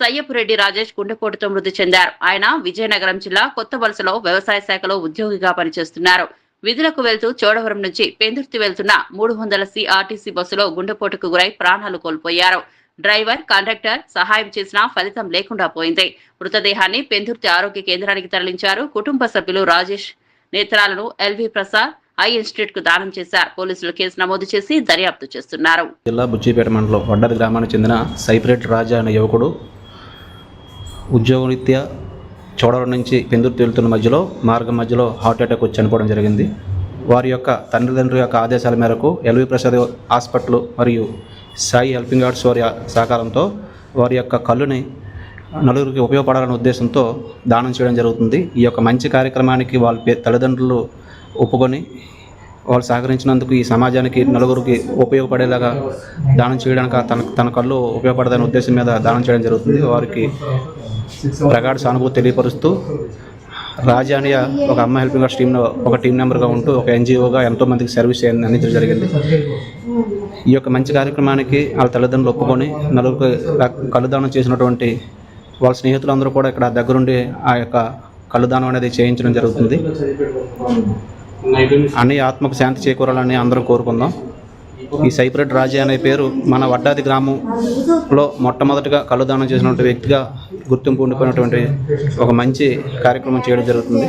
సయ్యపురెడ్డి రాజేష్ గుండెపోటుతో మృతి చెందారు. ఆయన విజయనగరం జిల్లా కొత్త వలసలో వ్యవసాయ శాఖలో ఉద్యోగిగా పనిచేస్తున్నారు. విధులకు వెళ్తూ చోడవరం నుంచి పెందుర్తి వెళ్తున్న 300C ఆర్టీసీ బస్సులో గుండెపోటుకు గురై ప్రాణాలు కోల్పోయారు. డ్రైవర్, కండక్టర్ సహాయం చేసినా ఫలితం లేకుండా పోయింది. మృతదేహాన్ని పెందుర్తి ఆరోగ్య కేంద్రానికి తరలించారు. కుటుంబ సభ్యులు రాజేష్ నేత్రాలను ఎల్వి ప్రసాద్ ఐ ఇన్స్టిట్యూట్ కు దానం చేశారు. పోలీసులు కేసు నమోదు చేసి దర్యాప్తు చేస్తున్నారు. జిల్లా బుచ్చిపేట మండలం వడ్డాది గ్రామానికి చెందిన సైపిరెడ్డి రాజా అనే యువకుడు ఉద్యోగరీత్యా చోడవరం నుంచి పెందుర్తి వెళ్తున్న మార్గం మధ్యలో హార్ట్ అటాక్ వచ్చి చనిపోవడం జరిగింది. వారి యొక్క తండ్రి యొక్క ఆదేశాల మేరకు ఎల్వి ప్రసాద్ హాస్పిటల్ మరియు సాయి హెల్పింగ్ ఆర్ట్స్ వారి సహకారంతో వారి యొక్క కళ్ళుని నలుగురికి ఉపయోగపడాలనే ఉద్దేశంతో దానం చేయడం జరుగుతుంది. ఈ యొక్క మంచి కార్యక్రమానికి వాళ్ళ తల్లిదండ్రులు ఒప్పుకొని వాళ్ళు సహకరించినందుకు ఈ సమాజానికి నలుగురికి ఉపయోగపడేలాగా దానం చేయడానికి తన కళ్ళు ఉపయోగపడదనే ఉద్దేశం మీద దానం చేయడం జరుగుతుంది. వారికి ప్రగాఢ సానుభూతి తెలియపరుస్తూ రాజానియ ఒక అమ్మ హెల్పింగ్ ఆర్ట్స్ టీంలో ఒక టీం మెంబర్గా ఉంటూ ఒక ఎన్జిఓగా ఎంతోమందికి సర్వీస్ అందించడం జరిగింది. ఈ యొక్క మంచి కార్యక్రమానికి వాళ్ళ తల్లిదండ్రులు ఒప్పుకొని నలుగురికి కళ్ళుదానం చేసినటువంటి వాళ్ళ స్నేహితులందరూ కూడా ఇక్కడ దగ్గరుండి ఆ యొక్క కళ్ళుదానం అనేది చేయించడం జరుగుతుంది. అన్ని ఆత్మకు శాంతి చేకూరాలని అందరం కోరుకుందాం. ఈ సైపిరెడ్డి రాజా అనే పేరు మన వడ్డాది గ్రామంలో మొట్టమొదటిగా కళ్ళుదానం చేసినటువంటి వ్యక్తిగా గుర్తింపు ఉండిపోయినటువంటి ఒక మంచి కార్యక్రమం చేయడం జరుగుతుంది.